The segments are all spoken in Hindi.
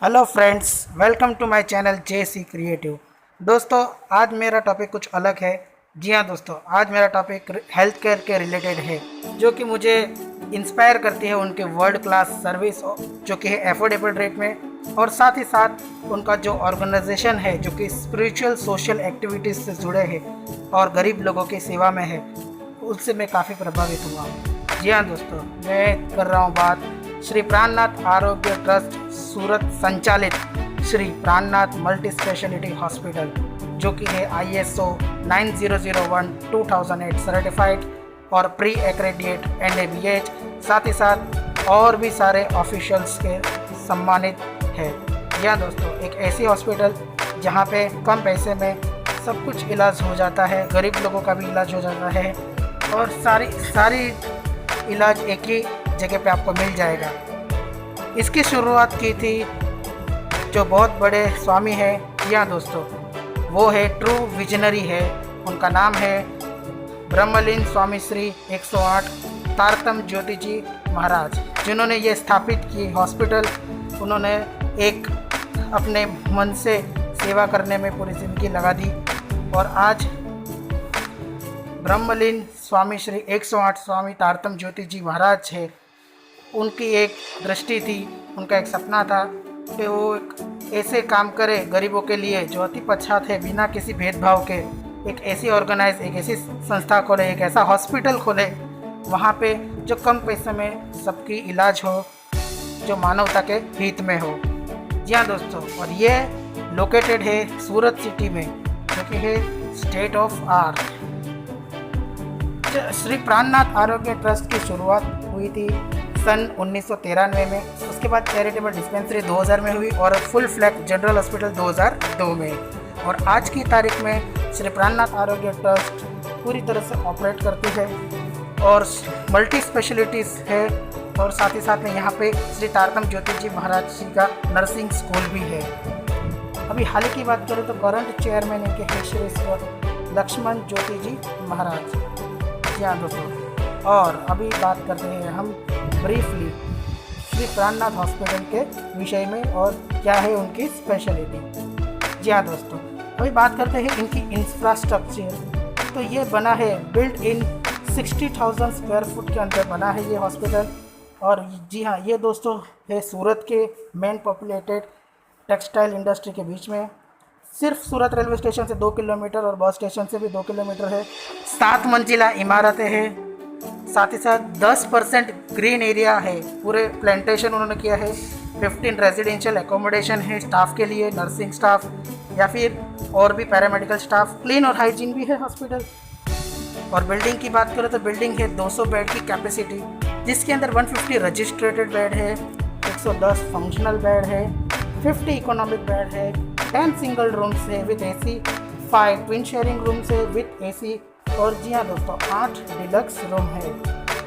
Hello friends, welcome to my channel JC creative. दोस्तों, आज मेरा टॉपिक कुछ अलग है। जी हाँ दोस्तों, आज मेरा टॉपिक हेल्थ केयर के रिलेटेड है, जो कि मुझे इंस्पायर करती है उनके वर्ल्ड क्लास सर्विस, जो कि है एफोर्डेबल रेट में, और साथ ही साथ उनका जो ऑर्गेनाइजेशन है जो कि स्पिरिचुअल सोशल एक्टिविटीज़ से जुड़े हैं और गरीब लोगों की सेवा में है, उससे मैं काफ़ी प्रभावित हुआ हूँ। जी हाँ दोस्तों, मैं कर रहा हूँ बात श्री प्राणनाथ आरोग्य ट्रस्ट सूरत संचालित श्री प्राणनाथ मल्टी स्पेशलिटी हॉस्पिटल, जो कि है ISO 9001:2008 सर्टिफाइड और प्री एक्रेडिएट NABH, साथ ही साथ और भी सारे ऑफिशियल्स के सम्मानित है। यह दोस्तों एक ऐसी हॉस्पिटल जहां पे कम पैसे में सब कुछ इलाज हो जाता है, गरीब लोगों का भी इलाज हो जाता है और सारी इलाज एक ही जगह पे आपको मिल जाएगा। इसकी शुरुआत की थी जो बहुत बड़े स्वामी हैं, या दोस्तों वो है ट्रू विजनरी है, उनका नाम है ब्रह्मलीन स्वामी श्री 108 तारतम ज्योति जी महाराज, जिन्होंने ये स्थापित की हॉस्पिटल। उन्होंने एक अपने मन से सेवा करने में पूरी ज़िंदगी लगा दी और आज ब्रह्मलीन स्वामी श्री 108 स्वामी तारतम ज्योति जी महाराज है। उनकी एक दृष्टि थी, उनका एक सपना था कि वो एक ऐसे काम करे गरीबों के लिए जो अति पछात है, बिना किसी भेदभाव के एक ऐसी एक ऐसी संस्था खोले, एक ऐसा हॉस्पिटल खोले वहाँ पे जो कम पैसे में सबकी इलाज हो, जो मानवता के हित में हो। जी हाँ दोस्तों, और ये लोकेटेड है सूरत सिटी में, जो कि है स्टेट ऑफ आर्ट। श्री प्राणनाथ आरोग्य ट्रस्ट की शुरुआत हुई थी सन 1993 में, उसके बाद चैरिटेबल डिस्पेंसरी 2000 में हुई और फुल फ्लैग जनरल हॉस्पिटल 2002 में। और आज की तारीख में श्री प्राणनाथ आरोग्य ट्रस्ट पूरी तरह से ऑपरेट करती है और मल्टी स्पेशलिटीज़ है, और साथ ही साथ में यहाँ पे श्री तारतम ज्योति जी महाराज जी का नर्सिंग स्कूल भी है। अभी हाल की बात करें तो करंट चेयरमैन इनके हैं श्री लक्ष्मण ज्योति जी महाराज। जी हाँ दोस्तों, और अभी बात करते हैं हम ब्रीफली श्री प्राणनाथ हॉस्पिटल के विषय में और क्या है उनकी स्पेशलिटी। जी हाँ दोस्तों, अभी बात करते हैं इनकी इंफ्रास्ट्रक्चर। तो ये बना है बिल्ट इन 60,000 स्क्वायर फुट के अंदर बना है ये हॉस्पिटल। और जी हाँ, ये दोस्तों है सूरत के मेन पॉपुलेटेड टेक्सटाइल इंडस्ट्री के बीच में। सिर्फ सूरत रेलवे स्टेशन से 2 किलोमीटर और बस स्टेशन से भी 2 किलोमीटर है। 7 मंजिला इमारतें हैं, साथ ही साथ 10% ग्रीन एरिया है, पूरे प्लांटेशन उन्होंने किया है। 15 रेजिडेंशियल एकोमोडेशन है स्टाफ के लिए, नर्सिंग स्टाफ या फिर और भी पैरामेडिकल स्टाफ। क्लीन और हाइजीन भी है हॉस्पिटल। और बिल्डिंग की बात करें तो बिल्डिंग है 200 बेड की कैपेसिटी, जिसके अंदर 150 रजिस्ट्रेटेड बेड है, 110 फंक्शनल बेड है, 50 इकोनॉमिक बेड है, 10 सिंगल रूम्स है with AC, 5 twin sharing rooms है विद AC, और जी हाँ दोस्तों 8 डिलक्स रूम है।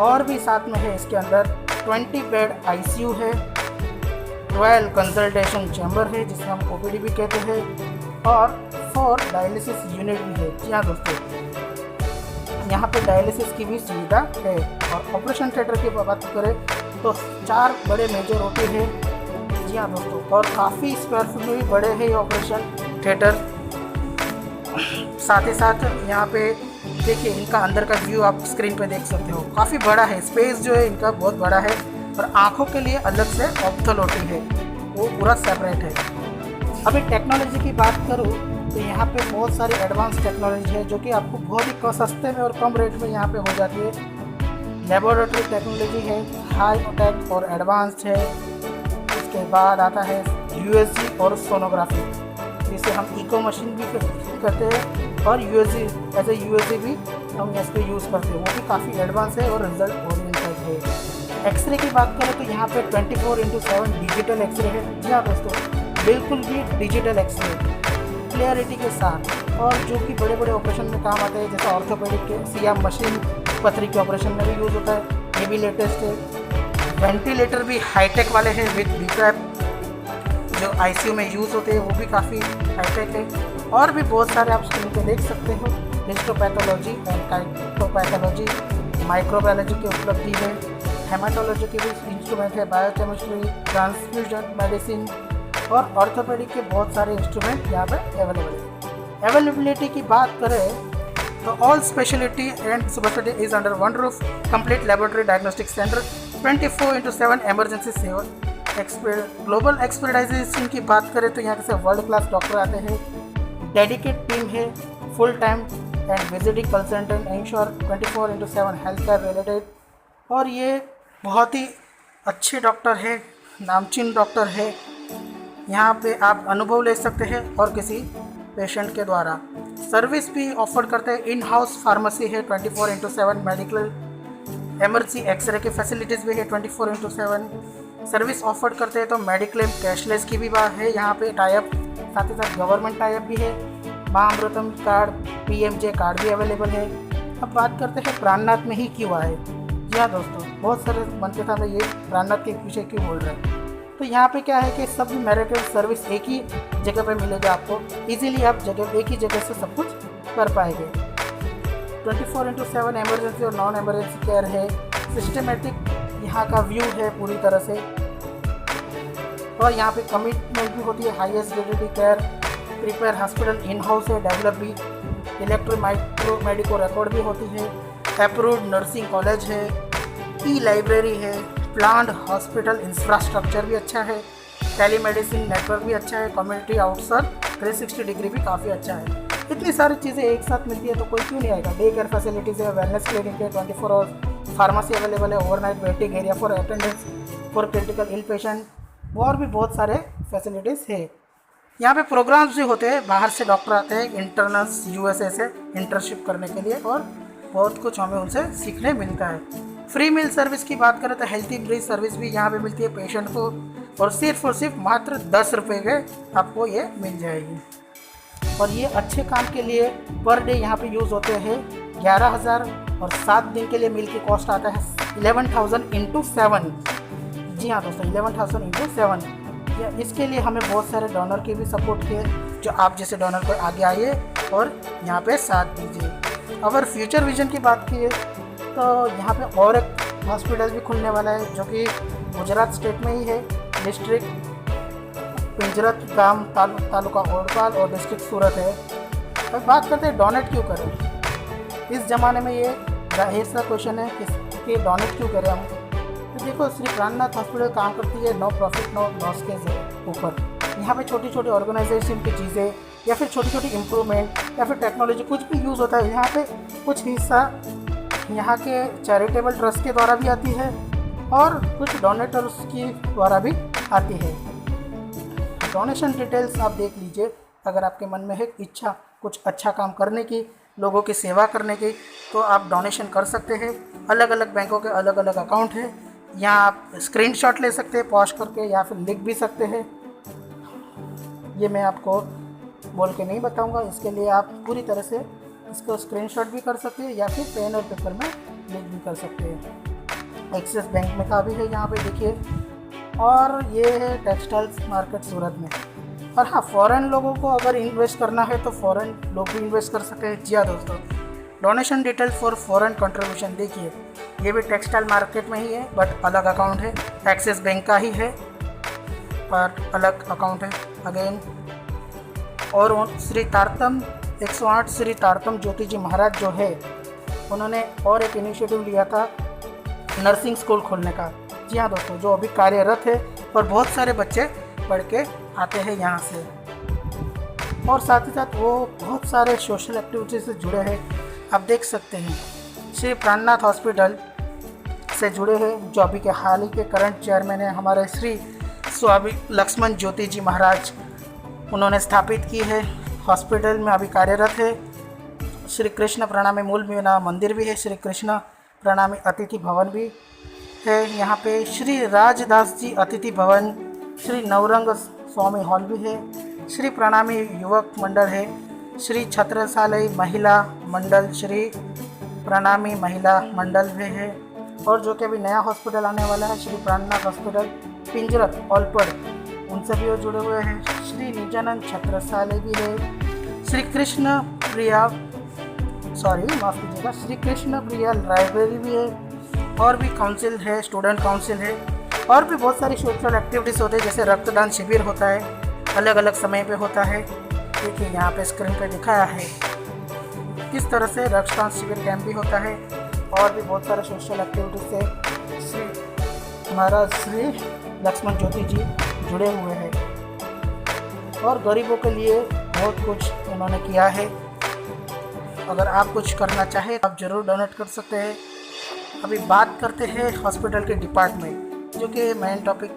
और भी साथ में है इसके अंदर 20 बेड ICU है, 12 कंसल्टेशन चैम्बर है जिसे हम OPD भी कहते हैं, और 4 डायलिसिस यूनिट भी है। जी हाँ दोस्तों, यहाँ पे डायलिसिस की भी सुविधा है। और ऑपरेशन थिएटर की बात करें तो 4 बड़े मेजर OT है। जी हाँ दोस्तों, और काफ़ी स्क्वायर फुट में भी बड़े हैं ये ऑपरेशन थिएटर। साथ ही साथ यहाँ पे देखिए इनका अंदर का व्यू आप स्क्रीन पे देख सकते हो, काफ़ी बड़ा है, स्पेस जो है इनका बहुत बड़ा है। और आँखों के लिए अलग से ऑप्थोलॉजी है, वो पूरा सेपरेट है। अभी टेक्नोलॉजी की बात करूँ तो यहाँ पे बहुत सारी एडवांस टेक्नोलॉजी है जो कि आपको बहुत ही सस्ते में और कम रेट में यहाँ पे हो जाती है। लेबोरेटरी टेक्नोलॉजी है, हाई टेक और एडवांस्ड है। इसके बाद आता है USG और सोनोग्राफी, जिसे हम इको मशीन भी करते हैं, और USG भी हम इस पर यूज़ करते हैं, वो भी काफ़ी एडवांस है और रिजल्ट ओरिएंटेड है। एक्सरे की बात करें तो यहाँ पे 24/7 डिजिटल एक्सरे है। जी हाँ दोस्तों, बिल्कुल भी डिजिटल एक्सरे क्लियरिटी के साथ, और जो कि बड़े बड़े ऑपरेशन में काम आते हैं, जैसे ऑर्थोपेडिक के CM मशीन पथरी के ऑपरेशन में भी यूज़ होता है, ये भी लेटेस्ट है। वेंटिलेटर भी हाईटेक वाले हैं विद BPAP, जो ICU में यूज़ होते हैं वो भी काफ़ी हाईटेक है। और भी बहुत सारे आप स्क्रीन पे देख सकते हो, हिस्टोपैथोलॉजी एंड काइटोपैथोलॉजी, माइक्रोबायोलॉजी की उपलब्धि है, हेमाटोलॉजी के भी इंस्ट्रूमेंट है, बायोकेमिस्ट्री, ट्रांसफ्यूजन मेडिसिन, और ऑर्थोपेडिक के बहुत सारे इंस्ट्रूमेंट यहाँ पे अवेलेबल है। अवेलेबिलिटी की बात करें तो all speciality and superspeciality is under one roof, complete laboratory diagnostic centre, 24/7 emergency सेवा, ग्लोबल एक्सपर्टाइजेशन की बात करें तो यहाँ से वर्ल्ड क्लास डॉक्टर आते हैं, डेडिकेट टीम है, full time and visiting consultant ensure 24/7 health care related. और ये बहुत ही अच्छे डॉक्टर है, नामचीन डॉक्टर है। यहाँ पे आप अनुभव ले सकते हैं और किसी पेशेंट के द्वारा सर्विस भी ऑफर करते हैं। इन हाउस फार्मेसी है 24/7, मेडिकल एमरजेंसी एक्सरे की फैसिलिटीज़ भी है 24/7 सर्विस ऑफर करते हैं। तो मेडिक्लेम कैशलेस की भी बात है यहाँ पे टाइप, साथ ही साथ गवर्नमेंट टाइप भी है। माँ अमृतम कार्ड, PMJ कार्ड भी अवेलेबल है। अब बात करते हैं प्राणनाथ में ही क्यों आए। जी हाँ दोस्तों, बहुत सारे मन के सामने ये प्राणनाथ के पीछे क्यों बोल रहे हैं। तो यहाँ पे क्या है कि सब मेडिकल सर्विस एक ही जगह पे मिलेगा आपको, इजीली आप एक ही जगह से सब कुछ कर पाएंगे। 24/7 एमरजेंसी और नॉन एमरजेंसी केयर है। सिस्टमेटिक यहाँ का व्यू है पूरी तरह से, और यहाँ पे कमिटमेंट भी होती है, highest graded care, prepare hospital in house है, डेवलप भी, इलेक्ट्रो माइक्रो मेडिको रिकॉर्ड भी होती है, अप्रूव्ड नर्सिंग कॉलेज है, ई लाइब्रेरी है, प्लान्ड हॉस्पिटल इंफ्रास्ट्रक्चर भी अच्छा है, टेलीमेडिसिन नेटवर्क भी अच्छा है, कम्युनिटी आउटसर्व 360 डिग्री भी काफ़ी अच्छा है। इतनी सारी चीज़ें एक साथ मिलती है तो कोई क्यों नहीं आएगा। डे केयर फैसिलिटीज़ है, वेलनेस क्लिनिक है, 24 आवर्स फार्मेसी अवेलेबल है, overnight waiting area for attendance for critical ill patient, और भी बहुत सारे फैसिलिटीज़ है। यहाँ पे प्रोग्राम्स भी होते हैं, बाहर से डॉक्टर आते हैं इंटर्नल्स USA से इंटर्नशिप करने के लिए, और बहुत कुछ हमें उनसे सीखने मिलता है। फ्री मील सर्विस की बात करें तो हेल्थी ब्रीज सर्विस भी यहाँ पे मिलती है पेशेंट को, और सिर्फ मात्र 10 रुपये के आपको ये मिल जाएगी। और ये अच्छे काम के लिए पर डे यहाँ पे यूज़ होते हैं 11,000, और 7 दिन के लिए मील की कॉस्ट आता है 11,000 × 7। जी हाँ दोस्तों, 11,000 × 7। इसके लिए हमें बहुत सारे डोनर की भी सपोर्ट किए, जो आप जैसे डोनर को आगे आइए और यहाँ पे साथ दीजिए। अगर फ्यूचर विजन की बात की तो यहाँ पे और एक हॉस्पिटल भी खुलने वाला है, जो कि गुजरात स्टेट में ही है, डिस्ट्रिक्ट पिंजरत गांव तालुका ओडपाल और डिस्ट्रिक्ट सूरत है। अब बात करते हैं डोनेट क्यों करें। इस ज़माने में ये जाहिर सा क्वेश्चन है कि डोनेट क्यों करें हम। तो देखो, श्री प्राणनाथ हॉस्पिटल काम करती है नो प्रॉफिट नो लॉस के ऊपर। यहाँ पे छोटी छोटी ऑर्गेनाइजेशन की चीज़ें या फिर छोटी छोटी इम्प्रूवमेंट या फिर टेक्नोलॉजी कुछ भी यूज़ होता है, यहाँ पे कुछ हिस्सा यहाँ के चैरिटेबल ट्रस्ट के द्वारा भी आती है और कुछ डोनेटर्स के द्वारा भी आती है। डोनेशन डिटेल्स आप देख लीजिए। अगर आपके मन में है इच्छा कुछ अच्छा काम करने की, लोगों की सेवा करने की, तो आप डोनेशन कर सकते हैं। अलग अलग बैंकों के अलग अलग अकाउंट है, यहाँ आप स्क्रीनशॉट ले सकते हैं पॉज करके, या फिर लिख भी सकते हैं। ये मैं आपको बोल के नहीं बताऊंगा, इसके लिए आप पूरी तरह से इसको स्क्रीनशॉट भी कर सकते हैं या फिर पेन और पेपर में लिख भी कर सकते हैं। एक्सिस बैंक में का भी है यहाँ पे देखिए, और ये है टेक्सटाइल्स मार्केट सूरत में। और हाँ, फॉरेन लोगों को अगर इन्वेस्ट करना है तो फॉरेन लोग भी इन्वेस्ट कर सकते हैं। जी हाँ दोस्तों, donation detail for foreign contribution देखिए, ये भी टेक्सटाइल मार्केट में ही है बट अलग अकाउंट है, एक्सिस बैंक का ही है पर अलग अकाउंट है अगेन। और श्री तारतम 108 श्री तारतम ज्योति जी महाराज जो है, उन्होंने और एक इनिशिएटिव लिया था नर्सिंग स्कूल खोलने का। जी हाँ दोस्तों, जो अभी कार्यरत है और बहुत सारे बच्चे पढ़ के आते हैं यहाँ से। और साथ ही साथ वो बहुत सारे सोशल एक्टिविटी से जुड़े हैं। आप देख सकते हैं श्री प्राणनाथ हॉस्पिटल से जुड़े हैं, जो अभी के हाल ही के करंट चेयरमैन है हमारे श्री स्वामी लक्ष्मण ज्योति जी महाराज, उन्होंने स्थापित की है। हॉस्पिटल में अभी कार्यरत है। श्री कृष्ण प्रणामी मूल मीना मंदिर भी है, श्री कृष्ण प्रणामी अतिथि भवन भी है यहाँ पे, श्री राजदास जी अतिथि भवन, श्री नवरंग स्वामी हॉल भी है, श्री प्रणामी युवक मंडल है, श्री छत्रसालय महिला मंडल, श्री प्रणामी महिला मंडल भी है। और जो कि अभी नया हॉस्पिटल आने वाला है श्री प्राणनाथ हॉस्पिटल पिंजरत ओलपड़, उनसे भी वो जुड़े हुए हैं। श्री निजानंद छत्रसालय भी है, श्री कृष्ण प्रिया माफ़ कीजिएगा, श्री कृष्ण प्रिया लाइब्रेरी भी है, और भी काउंसिल है, स्टूडेंट काउंसिल है। और भी बहुत सारी सोशल एक्टिविटीज़ होते हैं, जैसे रक्तदान शिविर होता है, अलग अलग समय पे होता है। देखिए यहाँ पे स्क्रीन पे दिखाया है किस तरह से रक्तदान शिविर कैंप भी होता है। और भी बहुत सारे सोशल एक्टिविटीज़ से महाराज श्री लक्ष्मण ज्योति जी जुड़े हुए हैं और गरीबों के लिए बहुत कुछ उन्होंने किया है। अगर आप कुछ करना चाहें तो आप ज़रूर डोनेट कर सकते हैं। अभी बात करते हैं हॉस्पिटल के डिपार्टमेंट, जो कि मेन टॉपिक।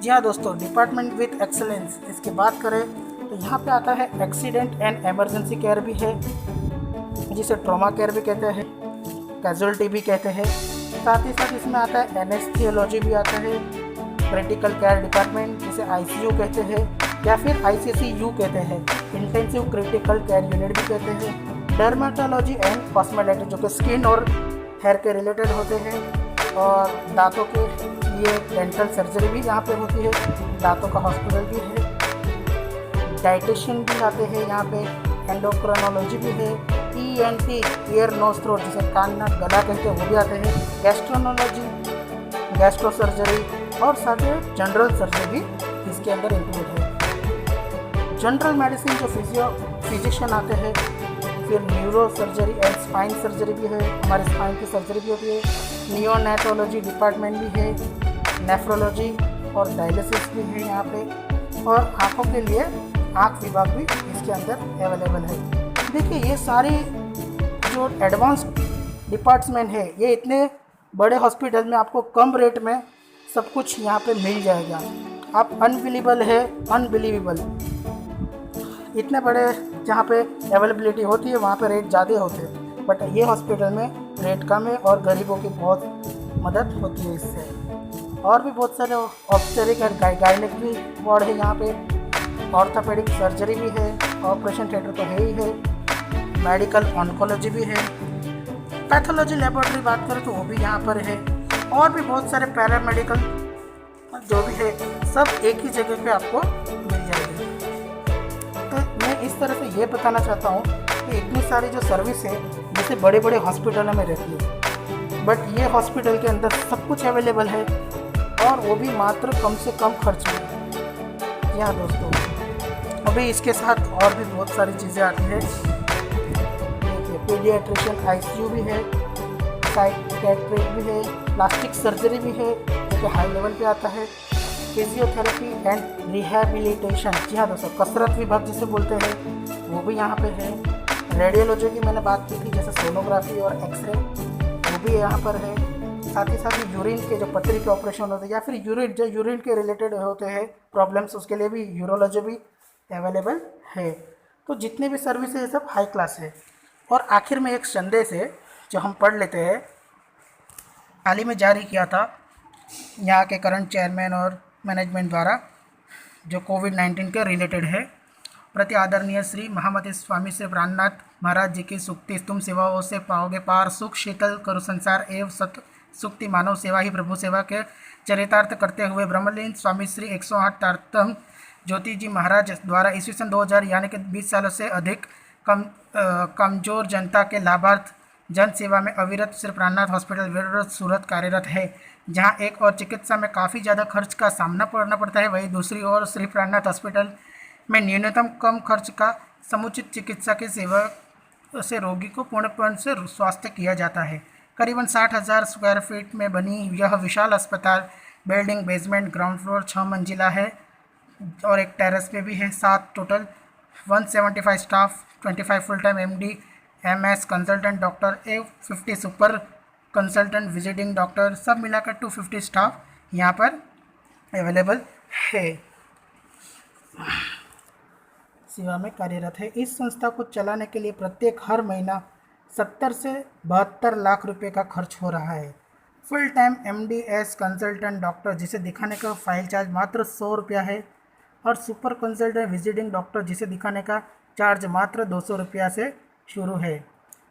जी हाँ दोस्तों, डिपार्टमेंट विथ एक्सेलेंस, इसकी बात करें तो यहाँ पे आता है एक्सीडेंट एंड इमरजेंसी केयर भी है, जिसे ट्रॉमा केयर भी कहते हैं, कैजुअलिटी भी कहते हैं। साथ ही साथ इसमें आता है एनेस्थीसियोलॉजी भी आता है, क्रिटिकल केयर डिपार्टमेंट जिसे आईसीयू कहते हैं या फिर आईसीसीयू कहते हैं, इंटेंसिव क्रिटिकल केयर यूनिट भी कहते हैं, डर्मेटोलॉजी एंड कॉस्मेटोलॉजी जो कि स्किन और हेयर के रिलेटेड होते हैं, और दांतों के लिए डेंटल सर्जरी भी यहाँ पे होती है, दांतों का हॉस्पिटल भी है, डाइटिशियन भी आते हैं यहाँ पे, एंडोक्राइनोलॉजी भी है, ईएनटी ईयर नोज थ्रोट जिसे कान नाक गला कहते हैं वो भी आते हैं, गैस्ट्रोनोलॉजी, गैस्ट्रो सर्जरी और साथ ही जनरल सर्जरी भी इसके अंदर इंक्लूड है। जनरल मेडिसिन जो फिजिशियन आते हैं, फिर neuro surgery and spine surgery भी है, हमारे स्पाइन की सर्जरी भी होती है, नियोनेटोलॉजी डिपार्टमेंट भी है, नेफ्रोलॉजी और डायलिसिस भी है यहाँ पे, और आँखों के लिए आँख विभाग भी इसके अंदर अवेलेबल है। देखिए ये सारी जो एडवांस डिपार्टमेंट है, ये इतने बड़े हॉस्पिटल में आपको कम रेट में सब कुछ यहाँ पे मिल जाएगा। आप अनबिलीवेबल है, अनबिलीवेबल, इतने बड़े जहाँ पे अवेलेबिलिटी होती है वहाँ पे रेट ज़्यादा होते हैं, बट ये हॉस्पिटल में रेट कम है और गरीबों की बहुत मदद होती है इससे। और भी बहुत सारे ऑब्स्टेरिक और गायनेक भी वार्ड है यहाँ पे, ऑर्थोपेडिक सर्जरी भी है, ऑपरेशन थिएटर तो है ही है, मेडिकल ऑन्कोलॉजी भी है, पैथोलॉजी लेबोरेटरी बात करें तो वो भी यहाँ पर है, और भी बहुत सारे पैरामेडिकल जो भी है सब एक ही जगह पे आपको मिल जाएगी। तो मैं इस तरह से ये बताना चाहता हूँ कि इतनी सारी जो सर्विस है जैसे बड़े बड़े हॉस्पिटलों में रहती है, बट ये हॉस्पिटल के अंदर सब कुछ अवेलेबल है और वो भी मात्र कम से कम खर्च में। जी हाँ दोस्तों, अभी इसके साथ और भी बहुत सारी चीज़ें आती है। देखिए पीडियाट्रिशियन आईसीयू भी है, साइकियाट्रिक भी है, प्लास्टिक सर्जरी भी है जो कि हाई लेवल पे आता है, फिजियोथेरेपी एंड रिहैबिलिटेशन, जी हाँ दोस्तों कसरत विभाग जिसे बोलते हैं वो भी यहाँ पे है, रेडियोलॉजी की मैंने बात की थी जैसे सोनोग्राफी और एक्सरे वो भी यहाँ पर है, साथ ही साथ यूरिन के जो पथरी के ऑपरेशन होते हैं या फिर यूरिन के रिलेटेड होते हैं प्रॉब्लम्स, उसके लिए भी यूरोलॉजी भी अवेलेबल है। तो जितने भी सर्विस है सब हाई क्लास है। और आखिर में एक संदेश है जो हम पढ़ लेते हैं, हाल ही में जारी किया था यहाँ के करंट चेयरमैन और मैनेजमेंट द्वारा, जो कोविड-19 के रिलेटेड है। प्रति आदरणीय श्री महामति स्वामी श्री प्राणनाथ महाराज जी की सूक्ति, तुम सेवाओं से पाओगे पार, सुख शीतल करु संसार एवं सत सुक्ति मानव सेवा ही प्रभु सेवा के चरितार्थ करते हुए ब्रह्मलीन स्वामी श्री 108 तारतम ज्योति जी महाराज द्वारा ईस्वी सन 2000 यानी कि 20 सालों से अधिक कमजोर जनता के लाभार्थ जन सेवा में अविरत श्री प्राणनाथ हॉस्पिटल वीररथ सूरत कार्यरत है, जहां एक और चिकित्सा में काफ़ी ज़्यादा खर्च का सामना करना पड़ता है, वहीं दूसरी ओर श्री प्राणनाथ हॉस्पिटल में न्यूनतम कम खर्च का समुचित चिकित्सा की सेवा से रोगी को पूर्णपण से स्वास्थ्य किया जाता है। करीबन 60,000 स्क्वायर फीट में बनी यह विशाल अस्पताल बिल्डिंग बेसमेंट ग्राउंड फ्लोर 6 मंजिला है और एक टेरेस पे भी है। 7 total 175 staff, 25 full time MD MS consultant doctor, 50 super consultant visiting doctor, सब मिलाकर 250 स्टाफ यहाँ पर अवेलेबल है, सेवा में कार्यरत है। इस संस्था को चलाने के लिए प्रत्येक हर महीना 70 से 72 लाख रुपए का खर्च हो रहा है। Full time MDS consultant doctor जिसे दिखाने का फाइल चार्ज मात्र 100 रुपया है और सुपर कंसल्टेंट विजिटिंग डॉक्टर जिसे दिखाने का चार्ज मात्र 200 रुपया से शुरू है।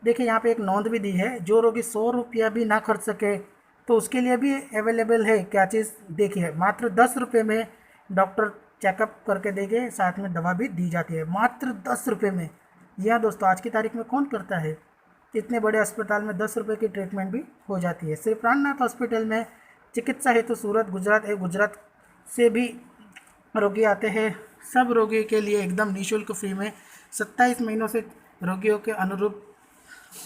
देखिए यहाँ पे एक नोंद भी दी है, जो रोगी 100 रुपया भी ना खर्च सके तो उसके लिए भी अवेलेबल है क्या चीज़, देखिए मात्र 10 रुपये में डॉक्टर चेकअप करके देंगे, साथ में दवा भी दी जाती है मात्र 10 रुपये में। जी हाँ दोस्तों, आज की तारीख में कौन करता है, इतने बड़े अस्पताल में 10 रुपये की ट्रीटमेंट भी हो जाती है। श्री प्राणनाथ हॉस्पिटल में चिकित्सा हेतु सूरत गुजरात से भी रोगी आते हैं। सब रोगियों के लिए एकदम निःशुल्क फ्री में 27 महीनों से रोगियों के अनुरूप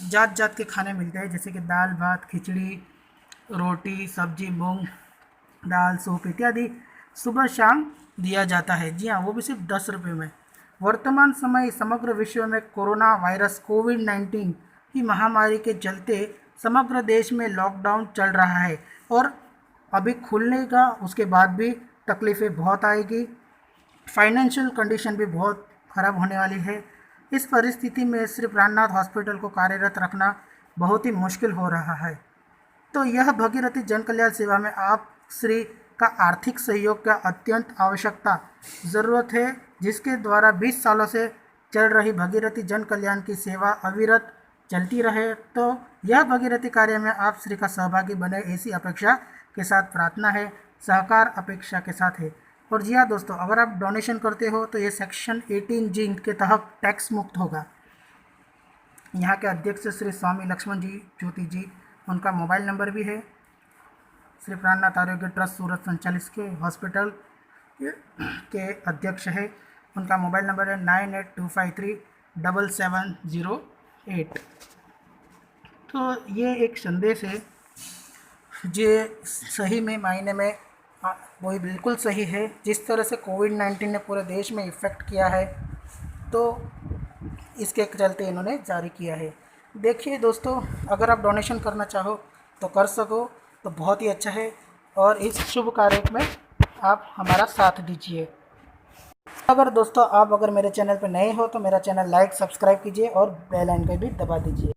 जात जात के खाने मिलते हैं, जैसे कि दाल भात खिचड़ी रोटी सब्जी मूंग दाल सूप इत्यादि सुबह शाम दिया जाता है। जी हाँ, वो भी सिर्फ 10 रुपये में। वर्तमान समय समग्र विश्व में कोरोना वायरस कोविड-19 की महामारी के चलते समग्र देश में लॉकडाउन चल रहा है और अभी खुलने का उसके बाद भी तकलीफ़ें बहुत आएगी। फाइनेंशियल कंडीशन भी बहुत ख़राब होने वाली है। इस परिस्थिति में श्री प्राणनाथ हॉस्पिटल को कार्यरत रखना बहुत ही मुश्किल हो रहा है। तो यह भगीरथी जन कल्याण सेवा में आप श्री का आर्थिक सहयोग का अत्यंत आवश्यकता ज़रूरत है, जिसके द्वारा 20 सालों से चल रही भगीरथी जन कल्याण की सेवा अविरत चलती रहे। तो यह भगीरथी कार्य में आप श्री का सहभागी बने, ऐसी अपेक्षा के साथ प्रार्थना है, सहकार अपेक्षा के साथ है। और जी हाँ दोस्तों, अगर आप डोनेशन करते हो तो ये सेक्शन 18G के तहत टैक्स मुक्त होगा। यहाँ के अध्यक्ष श्री स्वामी लक्ष्मण जी ज्योति जी, उनका मोबाइल नंबर भी है। श्री प्राणनाथ आरोग्य ट्रस्ट सूरत संचालित के हॉस्पिटल के अध्यक्ष है। उनका मोबाइल नंबर है 9825377008। तो ये एक संदेश है जो सही में मायने में वही बिल्कुल सही है। जिस तरह से कोविड-19 ने पूरे देश में इफ़ेक्ट किया है, तो इसके चलते इन्होंने जारी किया है। देखिए दोस्तों, अगर आप डोनेशन करना चाहो तो कर सको तो बहुत ही अच्छा है, और इस शुभ कार्य में आप हमारा साथ दीजिए। अगर दोस्तों आप मेरे चैनल पर नए हो तो मेरा चैनल लाइक सब्सक्राइब कीजिए और बेल आइकन भी दबा दीजिए।